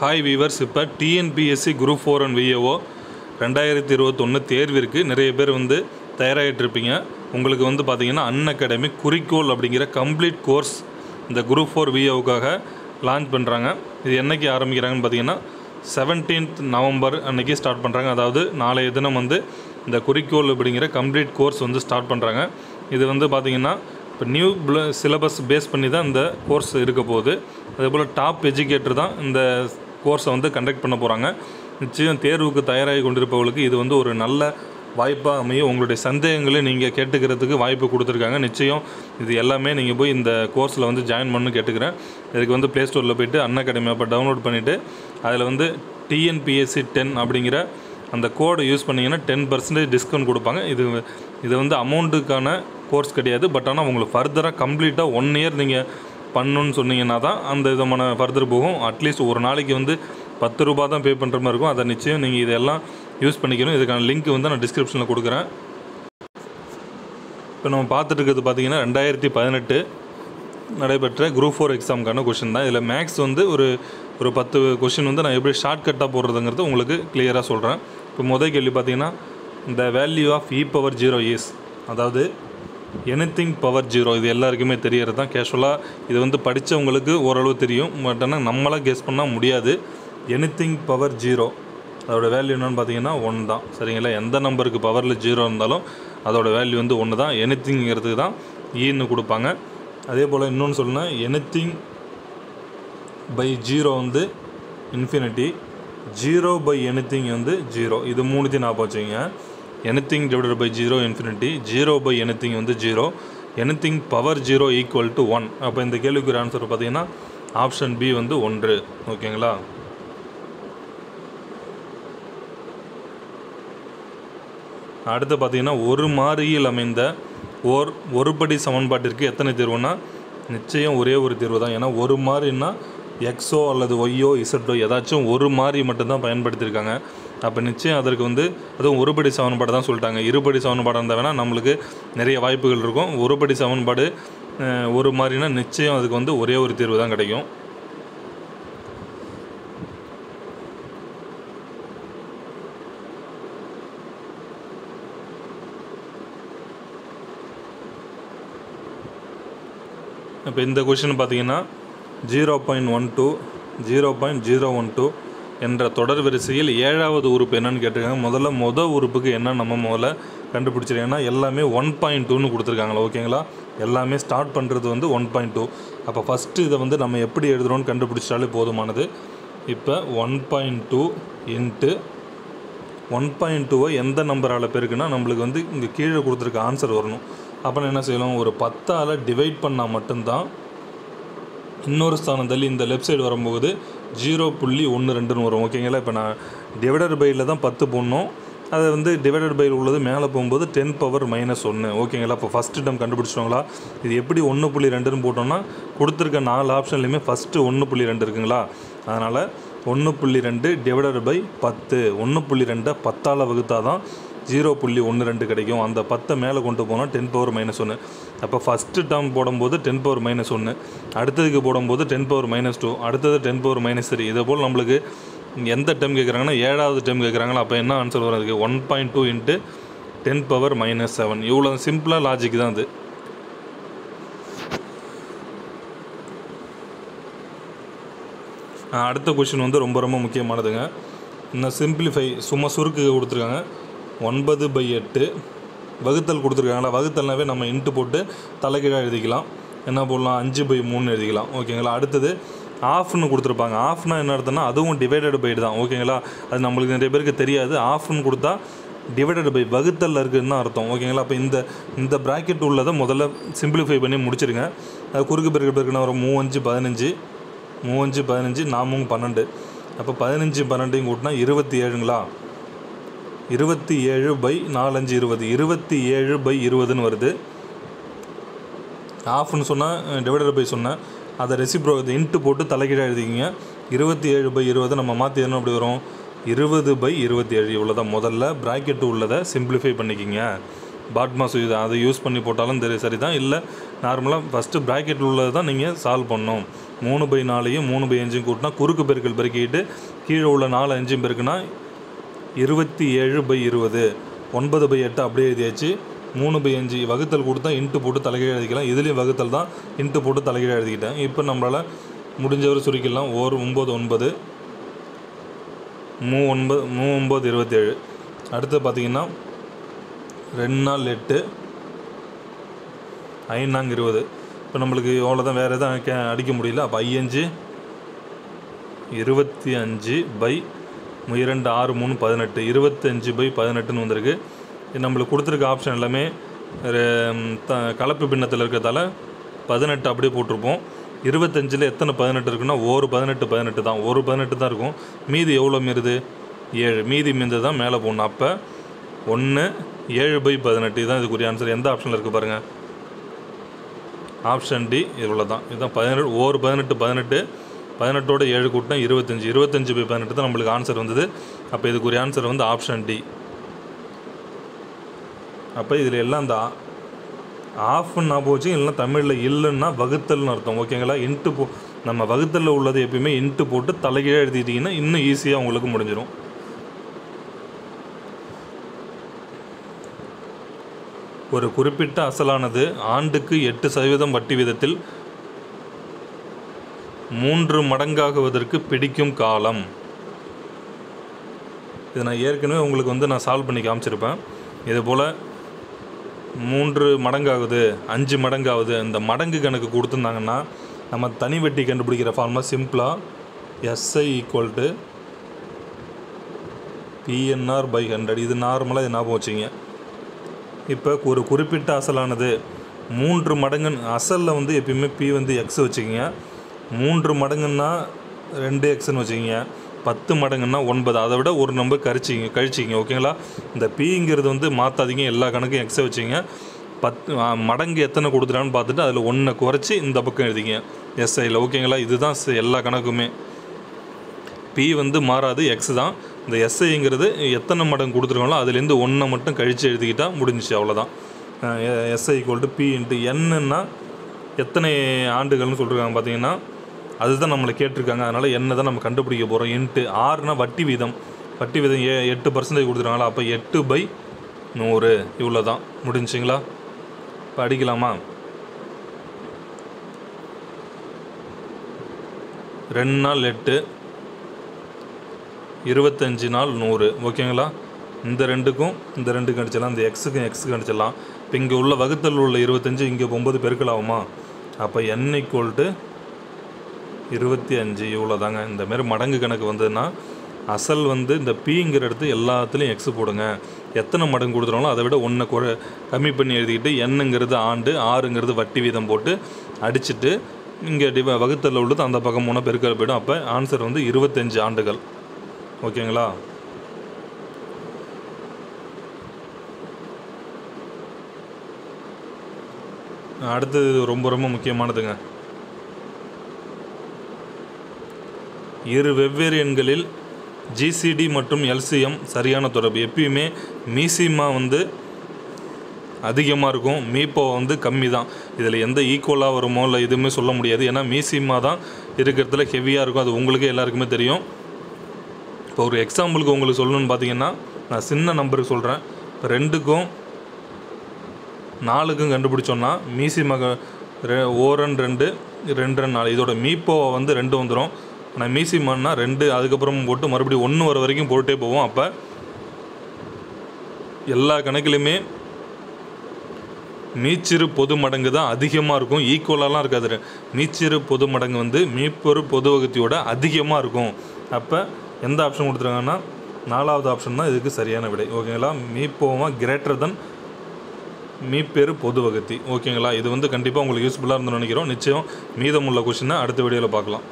Hi viewers, இப்போ TNPSC group 4 and VAO 2021 தேர்விற்கு நிறைய பேர் வந்து தயாராகிட்டு இருப்பீங்க. உங்களுக்கு வந்து பார்த்திங்கன்னா அன்அகாடமி குறிக்கோள் அப்படிங்கிற கம்ப்ளீட் கோர்ஸ் இந்த குரூப் 4 விஏஓக்காக லான்ச் பண்ணுறாங்க. இது என்றைக்கு ஆரம்பிக்கிறாங்கன்னு பார்த்தீங்கன்னா 17th நவம்பர் அன்றைக்கி ஸ்டார்ட் பண்ணுறாங்க. அதாவது நாளைய தினம் வந்து இந்த குறிக்கோள் அப்படிங்கிற கம்ப்ளீட் கோர்ஸ் வந்து ஸ்டார்ட் பண்ணுறாங்க. இது வந்து பார்த்திங்கன்னா இப்போ நியூ சிலபஸ் பேஸ் பண்ணி தான் இந்த கோர்ஸ் இருக்க போகுது. அதேபோல் டாப் எஜுகேட்டர் தான் இந்த கோர்ஸை வந்து கண்டக்ட் பண்ண போகிறாங்க. நிச்சயம் தேர்வுக்கு தயாராகி கொண்டிருப்பவர்களுக்கு இது வந்து ஒரு நல்ல வாய்ப்பாக அமையும். உங்களுடைய சந்தேகங்களை நீங்கள் கேட்டுக்கிறதுக்கு வாய்ப்பு கொடுத்துருக்காங்க. நிச்சயம் இது எல்லாமே நீங்கள் போய் இந்த கோர்ஸில் வந்து ஜாயின் பண்ணு கேட்டுக்கிறேன். இதுக்கு வந்து ப்ளே ஸ்டோரில் போய்ட்டு அன்அகாடமி ஆப்பை டவுன்லோட் பண்ணிவிட்டு அதில் வந்து டிஎன்பிஎஸ்சி 10 அப்படிங்கிற அந்த கோடை யூஸ் பண்ணிங்கன்னா 10% டிஸ்கவுண்ட் கொடுப்பாங்க. இது வந்து அமௌண்ட்டுக்கான கோர்ஸ் கிடையாது. பட் ஆனால் உங்களுக்கு ஃபர்தராக கம்ப்ளீட்டாக 1 இயர் நீங்கள் பண்ணணுன்னு சொன்னீங்கன்னா தான் அந்த விதமான ஃபர்தர் போகும். அட்லீஸ்ட் ஒரு நாளைக்கு வந்து 10 ரூபா தான் பே பண்ணுற மாதிரி இருக்கும். அதை நிச்சயம் நீங்கள் இதெல்லாம் யூஸ் பண்ணிக்கணும். இதுக்கான லிங்க் வந்து நான் டிஸ்கிரிப்ஷனில் கொடுக்குறேன். இப்போ நம்ம பார்த்துட்டு இருக்கிறது பார்த்திங்கன்னா 2018 நடைபெற்ற குரூப் 4 எக்ஸாமுக்கான கொஷின் தான். இதில் மேக்ஸ் வந்து ஒரு 10 கொஷின் வந்து நான் எப்படி ஷார்ட்கட்டாக போடுறதுங்கிறது உங்களுக்கு கிளியராக சொல்கிறேன். இப்போ முதல் கேள்வி பார்த்திங்கன்னா இந்த வேல்யூ ஆஃப் e⁻0 இஸ், அதாவது எனிதிங் பவர் 0. இது எல்லாருக்குமே தெரியறது தான். கேஷுவலாக இது வந்து படித்தவங்களுக்கு ஓரளவு தெரியும். பட் ஆனால் நம்மளாக கெஸ் பண்ணால் முடியாது. எனிதிங் பவர் 0 அதோட வேல்யூ என்னென்னு பார்த்தீங்கன்னா 1 தான். சரிங்களா? எந்த நம்பருக்கு பவரில் 0 இருந்தாலும் அதோட வேல்யூ வந்து 1 தான். எனிதிங்கிறதுக்கு தான் ஈன்னு கொடுப்பாங்க. அதே போல் இன்னொன்று சொல்லணும், எனிதிங் பை 0 வந்து இன்ஃபினிட்டி, 0 பை எனிதிங் வந்து 0. இது மூணுத்தையும் ஞாபகம் வச்சுங்க. Anything divided by 0 infinity, 0 by anything வந்து 0, எனிதிங் பவர் 0 ஈக்குவல் டு 1. அப்போ இந்த கேள்விக்கு ஆன்சர் பார்த்தீங்கன்னா ஆப்ஷன் பி வந்து 1. ஓகேங்களா? அடுத்து பார்த்தீங்கன்னா ஒரு மாறியில் அமைந்த ஒருபடி சமன்பாட்டிற்கு எத்தனை தீர்வுனா நிச்சயம் ஒரே ஒரு தீர்வு தான். ஏன்னா ஒரு மாறின்னா எக்ஸோ அல்லது ஒய்யோ இசட்டோ ஏதாச்சும் ஒரு மாறி மட்டும்தான் பயன்படுத்தியிருக்காங்க. அப்போ நிச்சயம் அதற்கு வந்து அதுவும் ஒருபடி சமன்பாடு தான் சொல்லிட்டாங்க. இருபடி சமன்பாடு இருந்தால் வேணால் நம்மளுக்கு நிறைய வாய்ப்புகள் இருக்கும். ஒருபடி சமன்பாடு ஒரு மாறினா நிச்சயம் அதுக்கு வந்து ஒரே ஒரு தீர்வு தான் கிடைக்கும். இப்போ இந்த கொஷின் பார்த்திங்கன்னா 0.12, 0.012 என்ற தொடர் வரிசையில் 7வது உறுப்பு என்னன்னு கேட்டிருக்காங்க. முதல் உறுப்புக்கு என்ன நம்ம முதல்ல கண்டுபிடிச்சிருக்கோம். ஏன்னா எல்லாமே 1.2ன்னு கொடுத்துருக்காங்களா? ஓகேங்களா? எல்லாமே ஸ்டார்ட் பண்ணுறது வந்து 1.2. அப்போ ஃபஸ்ட்டு இதை வந்து நம்ம எப்படி எழுதுகிறோன்னு கண்டுபிடிச்சாலே போதுமானது. இப்போ 1.2 இன்ட்டு 1.2வை எந்த நம்பரால் பெருக்குன்னா நம்மளுக்கு வந்து இங்கே கீழே கொடுத்துருக்க ஆன்சர் வரணும். அப்புறம் என்ன செய்யலாம், ஒரு 10ஆல் டிவைட் பண்ணால் மட்டும்தான் இன்னொரு ஸ்தானம் தள்ளி இந்த லெஃப்ட் சைடு வரும்போது 0.12ன்னு வரும். ஓகேங்களா? இப்போ நான் டிவைடட் பையில் தான் 10 போடணும். அதை வந்து டிவைடட் பையில் உள்ளது மேலே போகும்போது 10⁻−1. ஓகேங்களா? இப்போ ஃபஸ்ட்டு டம் கண்டுபிடிச்சிட்டோங்களா? இது எப்படி 1.2ன்னு போட்டோம்னா கொடுத்துருக்க 4 ஆப்ஷன்லையுமே ஃபஸ்ட்டு 1.2 இருக்குங்களா? அதனால் 1.2 டிவைடட் பை 10. 1.2 10ஆல் வகுத்தா தான் 0.12 கிடைக்கும். அந்த 10 மேலே கொண்டு போனால் 10⁻−1. அப்போ ஃபஸ்ட்டு டேர்ம் போடும்போது 10⁻−1, அடுத்ததுக்கு போடும்போது 10⁻−2, அடுத்தது 10⁻−3. இதே போல் நம்மளுக்கு எந்த டேர்ம் கேட்குறாங்கன்னா 7வது டேர்ம் கேட்குறாங்களா? அப்போ என்ன ஆன்சர் வரும்? அதுக்கு 1.2 இன்ட்டு 10⁻−7. இவ்வளோ சிம்பிளாக லாஜிக் தான் அது. அடுத்த கொஷின் வந்து ரொம்ப முக்கியமானதுங்க. இன்னும் சிம்பிளிஃபை சும்மா சுருக்கு கொடுத்துருக்காங்க. 9/8 வகுத்தல் கொடுத்துருக்காங்களா? வகுத்தல்னாவே நம்ம இன்ட்டு போட்டு தலைகீழாக எழுதிக்கலாம். என்ன போடலாம்? 5/3 எழுதிக்கலாம். ஓகேங்களா? அடுத்தது ஆஃப்னு கொடுத்துருப்பாங்க. ஆஃப்னா என்ன அர்த்தம்னா அதுவும் டிவைடட் பை தான். ஓகேங்களா? அது நம்மளுக்கு நிறைய பேருக்கு தெரியாது. ஆஃப்னு கொடுத்தா டிவைடட் பை வகுத்தல் இருக்குதுன்னு தான் அர்த்தம். ஓகேங்களா? அப்போ இந்த ப்ராக்கெட் உள்ளதை முதல்ல சிம்பிளிஃபை பண்ணி முடிச்சிருங்க. அது குறுக்கு பெருக்குனா வரும் 3×5 15, 3×5 15, 4×3 12. அப்போ 15 12 கூட்டினா 27ங்களா? 27/4×5 20, 27/20ன்னு வருது. ஆஃப்னு சொன்னால் டிவைடட் பை சொன்னேன், அதை இன்ட்டு போட்டு தலைகீழாக எழுதிக்கிங்க. 27/20 நம்ம மாற்றி என்ன அப்படி வரும்? 20/27. இவ்வளோ தான். முதல்ல ப்ராக்கெட்டு உள்ளதை சிம்பிளிஃபை பண்ணிக்கிங்க. பாட்மாஸ் அதை யூஸ் பண்ணி போட்டாலும் சரி தான். இல்லை நார்மலாக ஃபஸ்ட்டு ப்ராக்கெட்டில் உள்ளது தான் நீங்கள் சால்வ் பண்ணணும். 3/4 3/5 கூட்டினா குறுக்கு பெருக்கல் பெருக்கிட்டு கீழே உள்ள 4 5 பெருக்குனா 27/20. 9/8 அப்படியே எழுதியாச்சு. 3/5 வகுத்தல் கொடுத்தா இன்ட்டு போட்டு தலைகீழ் எழுதிக்கலாம். இதுலேயும் வகுத்தல் தான், இன்ட்டு போட்டு தலைகீழ் எழுதிக்கிட்டேன். இப்போ நம்மளால் முடிஞ்சவரை சுருக்கிடலாம். 9 9 3 9 27. அடுத்து பார்த்திங்கன்னா 2 4 8 5 4 20. இப்போ நம்மளுக்கு அவ்வளோதான், வேறு எதுவும் அடிக்க முடியல. அப்போ 5 25/2 6 3 18 25/18ன்னு வந்திருக்கு. இது நம்மளுக்கு கொடுத்துருக்க ஆப்ஷன் எல்லாமே கலப்பு பின்னத்தில் இருக்கிறதால 18 அப்படியே போட்டிருப்போம். 25ல் எத்தனை 18 இருக்குன்னா ஒரு 18 தான், ஒரு 18 தான் இருக்கும். மீதி எவ்வளோ மீறுது? 7. மீதி மீந்து தான் மேலே போடணும். அப்போ 1 7/18 இதுதான் இதுக்குரிய ஆன்சர். எந்த ஆப்ஷனில் இருக்குது பாருங்கள், ஆப்ஷன் டி. இவ்வளோ தான். இதுதான் 18 ஒரு 18 18ஓட 7 கூட்டினா 25 25/18 தான் நம்மளுக்கு ஆன்சர் வந்தது. அப்போ இதுக்குரிய ஆன்சர் வந்து ஆப்ஷன் டி. அப்போ இதில் எல்லாம் இந்த ஆஃப்னா போச்சு, இல்லைன்னா தமிழில் இல்லைன்னா வகுத்தல்னு அர்த்தம். ஓகேங்களா? இன்ட்டு நம்ம வகுத்தலில் உள்ளது எப்பயுமே இன்ட்டு போட்டு தலைகீழாக எழுதிட்டிங்கன்னா இன்னும் ஈஸியாக உங்களுக்கு முடிஞ்சிடும். ஒரு குறிப்பிட்ட அசலானது ஆண்டுக்கு 8% வட்டி வீதத்தில் 3 மடங்காகுவதற்கு பிடிக்கும் காலம். இது நான் ஏற்கனவே உங்களுக்கு வந்து நான் சால்வ் பண்ணி காமிச்சிருப்பேன். இதுபோல் 3 மடங்காகுது, 5 மடங்காகுது, இந்த மடங்கு கணக்கு கொடுத்துருந்தாங்கன்னா நம்ம தனி வட்டி கண்டுபிடிக்கிற ஃபார்முலா சிம்பிளாக SI = PNR/100. இது நார்மலாக இது ஞாபகம் வச்சிங்க. இப்போ ஒரு குறிப்பிட்ட அசலானது 3 மடங்கு, அசலில் வந்து எப்பயுமே P வந்து X வச்சுக்கிங்க. 3 மடங்குன்னா 2Xன்னு வச்சுக்கிங்க. 10 மடங்குன்னா 9. அதை விட ஒரு நம்பர் கழிச்சிங்க. ஓகேங்களா? இந்த Pங்கிறது வந்து மாற்றாதீங்க, எல்லா கணக்கும் Xை வச்சுங்க. 10 மடங்கு எத்தனை கொடுத்துட்டான்னு பார்த்துட்டு அதில் 1 குறைச்சி இந்த பக்கம் எழுதிங்க SIயில். ஓகேங்களா? இதுதான் எல்லா கணக்குமே. P வந்து மாறாது, X தான். இந்த SIங்கிறது எத்தனை மடங்கு கொடுத்துருக்காங்களோ அதுலேருந்து 1 மட்டும் கழித்து எழுதிக்கிட்டால் முடிஞ்சிச்சு. அவ்வளோதான். SI = P × Nன்னா எத்தனை ஆண்டுகள்னு சொல்லியிருக்காங்க பார்த்தீங்கன்னா அதுதான் நம்மளை கேட்டிருக்காங்க. அதனால் என்ன தான் நம்ம கண்டுபிடிக்க போகிறோம். இன்ட்டு Rனா வட்டி வீதம். வட்டி வீதம் 8% கொடுத்துருக்காங்களா, அப்போ 8/100. இவ்வளோ தான். முடிஞ்சிங்களா? இப்போ அடிக்கலாமா? 2 நாள் 8 25 நாள் 100. ஓகேங்களா? இந்த 2க்கும் இந்த 2க்கும் அடிச்சிடலாம். இந்த எக்ஸுக்கும் அடிச்சிடலாம். இப்போ இங்கே உள்ள வகுத்தல் உள்ள 25 இங்கே 9 பெருக்கலாகுமா? அப்போ N = 25. இவ்வளோ தாங்க. இந்தமாரி மடங்கு கணக்கு வந்ததுன்னா அசல் வந்து இந்த Pங்கிற இடத்து எல்லாத்துலேயும் X போடுங்க. எத்தனை மடங்கு கொடுத்துருவாங்களோ அதை விட 1 கம்மி பண்ணி எழுதிக்கிட்டு Nங்கிறது ஆண்டு, Rங்கிறது வட்டி வீதம் போட்டு அடிச்சுட்டு இங்கே வகுத்தலில் உள்ளது அந்த பக்கம் 3 பெருக்கல் போய்டும். அப்போ ஆன்சர் வந்து 25 ஆண்டுகள். ஓகேங்களா? அடுத்தது ரொம்ப ரொம்ப முக்கியமானதுங்க. இரு வெவ்வேறு எண்களில் GCD மற்றும் LCM சரியான தொடர்பு. எப்பயுமே மீசிமா வந்து அதிகமாக இருக்கும், மீப்போ வந்து கம்மி தான். இதில் எந்த ஈக்குவலாக வருமோ இல்லை எதுவுமே சொல்ல முடியாது. ஏன்னா மீசிமா தான் இருக்கிறதுல ஹெவியாக இருக்கும். அது உங்களுக்கே எல்லாருக்குமே தெரியும். இப்போ ஒரு எக்ஸாம்பிளுக்கு உங்களுக்கு சொல்லணும்னு பார்த்தீங்கன்னா நான் சின்ன நம்பருக்கு சொல்கிறேன். இப்போ 2க்கும் 4க்கும் கண்டுபிடிச்சோன்னா மீசிமாக 1 2 2 4 இதோட மீப்போவை வந்து 2 வந்துடும். ஆனால் மீசிமான்னா 2 அதுக்கப்புறம் போட்டு மறுபடியும் 1 வர வரைக்கும் போட்டே போவோம். அப்போ எல்லா கணக்கிலுமே மீச்சிறு பொது மடங்கு தான் அதிகமாக இருக்கும், ஈக்குவலாலாம் இருக்காது. மீச்சிறு பொது மடங்கு வந்து மீப்பொரு பொது வகுத்தியோட அதிகமாக இருக்கும். அப்போ எந்த ஆப்ஷன் கொடுத்துருக்காங்கன்னா 4வது ஆப்ஷன் தான் இதுக்கு சரியான விடை. ஓகேங்களா? மீப்போமா > மீப்பெரு பொது வகுத்தி. ஓகேங்களா? இது வந்து கண்டிப்பாக உங்களுக்கு யூஸ்ஃபுல்லாக இருந்துன்னு நினைக்கிறோம். நிச்சயம் மீதமுள்ள கொஷினை அடுத்த வீடியோவில் பார்க்கலாம்.